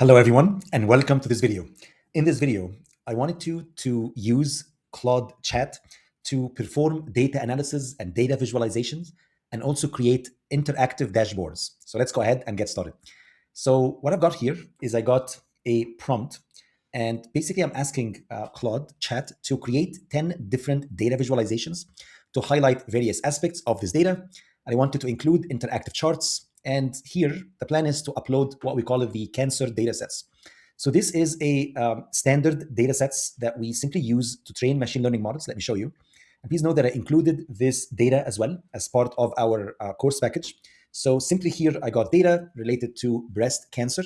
Hello everyone and welcome to this video. In this video, I wanted to use Claude Chat to perform data analysis and data visualizations and also create interactive dashboards. So let's go ahead and get started. So what I've got here is I got a prompt and basically I'm asking Claude Chat to create 10 different data visualizations to highlight various aspects of this data. And I wanted to include interactive charts. And here, the plan is to upload what we call the cancer datasets. So this is a standard datasets that we simply use to train machine learning models. Let me show you. And please know that I included this data as well as part of our course package. So simply here, I got data related to breast cancer.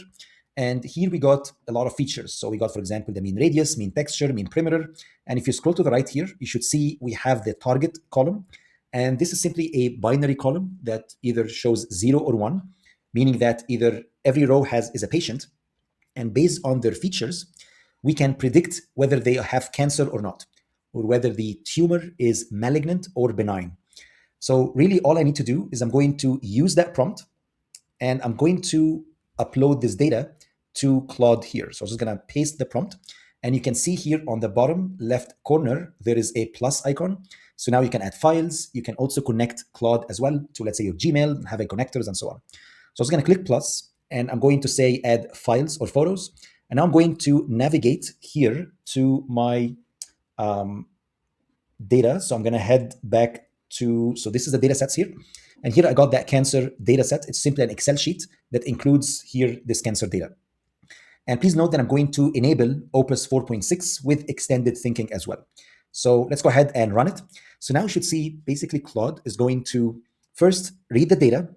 And here we got a lot of features. So we got, for example, the mean radius, mean texture, mean perimeter. And if you scroll to the right here, you should see we have the target column. And this is simply a binary column that either shows 0 or 1, meaning that either every row is a patient. And based on their features, we can predict whether they have cancer or not, or whether the tumor is malignant or benign. So really all I need to do is I'm going to use that prompt and I'm going to upload this data to Claude here. So I'm just going to paste the prompt. And you can see here on the bottom left corner, there is a plus icon. So now you can add files. You can also connect Claude as well to, let's say, your Gmail, having connectors and so on. So I'm just going to click plus, and I'm going to say add files or photos. And now I'm going to navigate here to my data. So I'm going to head back to, so this is the data sets here. And here I got that cancer data set. It's simply an Excel sheet that includes here this cancer data. And please note that I'm going to enable Opus 4.6 with extended thinking as well. So let's go ahead and run it. So now you should see basically Claude is going to first read the data.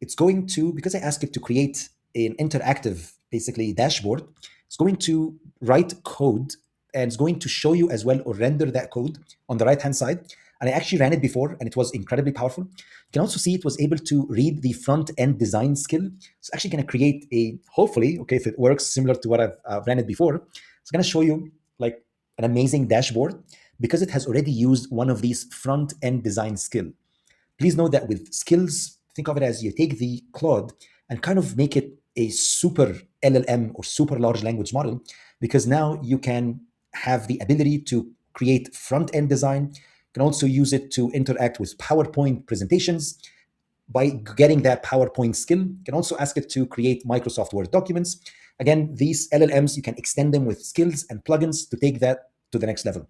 It's going to, because I asked it to create an interactive basically dashboard, it's going to write code and it's going to show you as well or render that code on the right-hand side. And I actually ran it before and it was incredibly powerful. You can also see it was able to read the front-end design skill. It's actually going to create a, hopefully, okay, if it works similar to what I've ran it before, it's going to show you like an amazing dashboard because it has already used one of these front-end design skill. Please note that with skills, think of it as you take the Claude and kind of make it a super LLM or super large language model, because now you can have the ability to create front-end design. You can also use it to interact with PowerPoint presentations. By getting that PowerPoint skill, you can also ask it to create Microsoft Word documents. Again, these LLMs, you can extend them with skills and plugins to take that to the next level.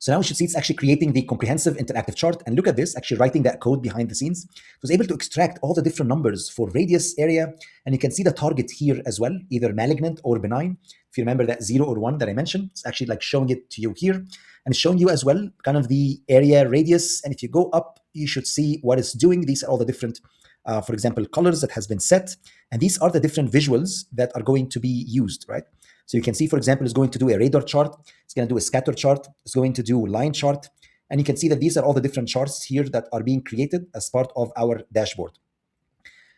So now you should see it's actually creating the comprehensive interactive chart. And look at this, actually writing that code behind the scenes. It was able to extract all the different numbers for radius, area, and you can see the target here as well, either malignant or benign. If you remember that 0 or 1 that I mentioned, it's actually like showing it to you here and showing you as well kind of the area, radius. And if you go up, you should see what it's doing. These are all the different, for example, colors that has been set. And these are the different visuals that are going to be used, right? So you can see, for example, it's going to do a radar chart. It's going to do a scatter chart. It's going to do a line chart. And you can see that these are all the different charts here that are being created as part of our dashboard.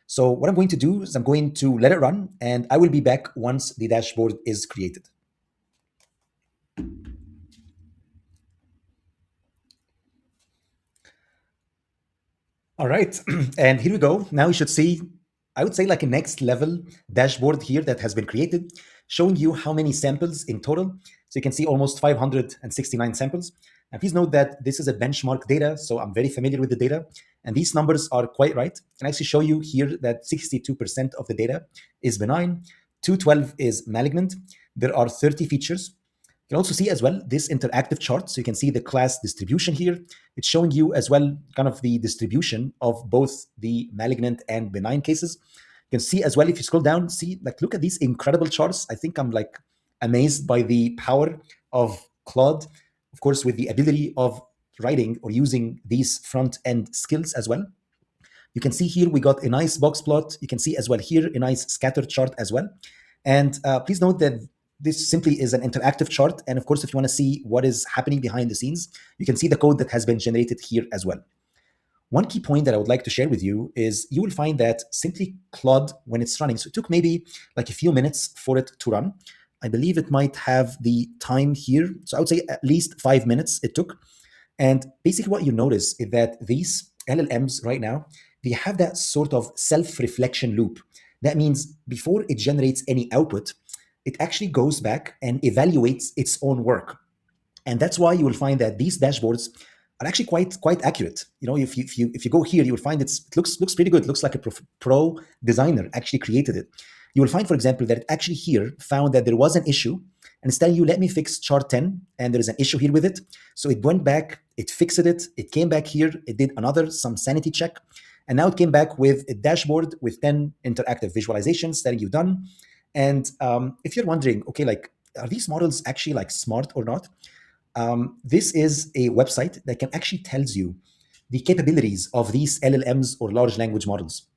So what I'm going to do is I'm going to let it run, and I will be back once the dashboard is created. All right, and here we go. Now you should see, I would say like a next level dashboard here that has been created, showing you how many samples in total. So you can see almost 569 samples. And please note that this is a benchmark data, so I'm very familiar with the data. And these numbers are quite right. I can actually show you here that 62% of the data is benign, 212 is malignant. There are 30 features. You can also see as well this interactive chart. So you can see the class distribution here. It's showing you as well kind of the distribution of both the malignant and benign cases. You can see as well, if you scroll down, see, like, look at these incredible charts. I think I'm like amazed by the power of Claude, of course, with the ability of writing or using these front-end skills as well. You can see here we got a nice box plot. You can see as well here a nice scatter chart as well. And please note that this simply is an interactive chart. And of course, if you want to see what is happening behind the scenes, you can see the code that has been generated here as well. One key point that I would like to share with you is you will find that simply Claude, when it's running, so it took maybe like a few minutes for it to run. I believe it might have the time here. So I would say at least 5 minutes it took. And basically what you notice is that these LLMs right now, they have that sort of self-reflection loop. That means before it generates any output, it actually goes back and evaluates its own work. And that's why you will find that these dashboards are actually quite accurate. If you go here, you will find it looks pretty good. It looks like a pro designer actually created it. You will find, for example, that it actually here found that there was an issue, and it's telling you, let me fix chart 10, and there is an issue here with it. So it went back, it fixed it came back here, it did some sanity check, and now it came back with a dashboard with 10 interactive visualizations telling you done. And if you're wondering, okay, like, are these models actually like smart or not? This is a website that can actually tells you the capabilities of these LLMs or large language models.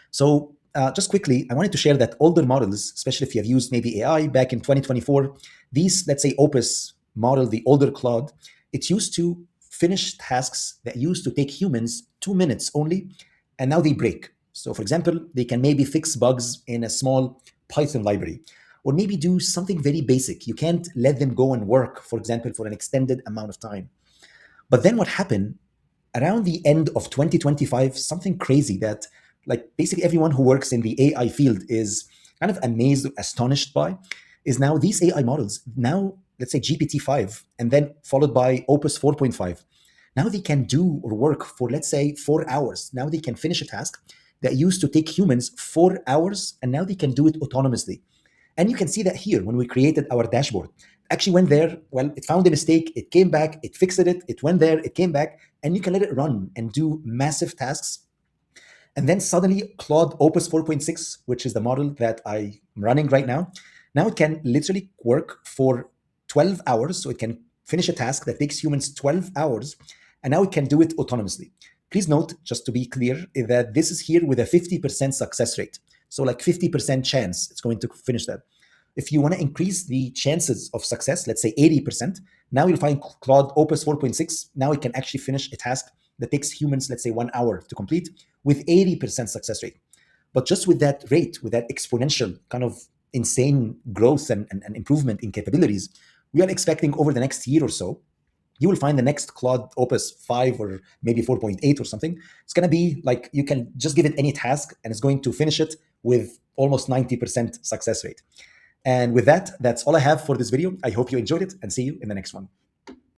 So just quickly, I wanted to share that older models, especially if you have used maybe AI back in 2024, these, let's say, Opus model, the older Claude, it used to finish tasks that used to take humans 2 minutes only, and now they break. So for example, they can maybe fix bugs in a small Python library, or maybe do something very basic. You can't let them go and work, for example, for an extended amount of time. But then what happened around the end of 2025, something crazy that like basically everyone who works in the AI field is kind of amazed, astonished by, is now these AI models, now let's say GPT-5, and then followed by Opus 4.5. Now they can do or work for, let's say, 4 hours. Now they can finish a task that used to take humans 4 hours, and now they can do it autonomously. And you can see that here when we created our dashboard. Actually went there, well, it found a mistake, it came back, it fixed it went there, it came back, and you can let it run and do massive tasks. And then suddenly Claude Opus 4.6, which is the model that I'm running right now it can literally work for 12 hours. So it can finish a task that takes humans 12 hours, and now it can do it autonomously. Please note, just to be clear, that this is here with a 50% success rate. So like 50% chance it's going to finish that. If you want to increase the chances of success, let's say 80%, now you'll find Claude Opus 4.6. Now it can actually finish a task that takes humans, let's say, 1 hour to complete with 80% success rate. But just with that rate, with that exponential kind of insane growth and improvement in capabilities, we are expecting over the next year or so, you will find the next Claude Opus 5 or maybe 4.8 or something. It's going to be like you can just give it any task and it's going to finish it with almost 90% success rate. And with that, that's all I have for this video. I hope you enjoyed it, and see you in the next one.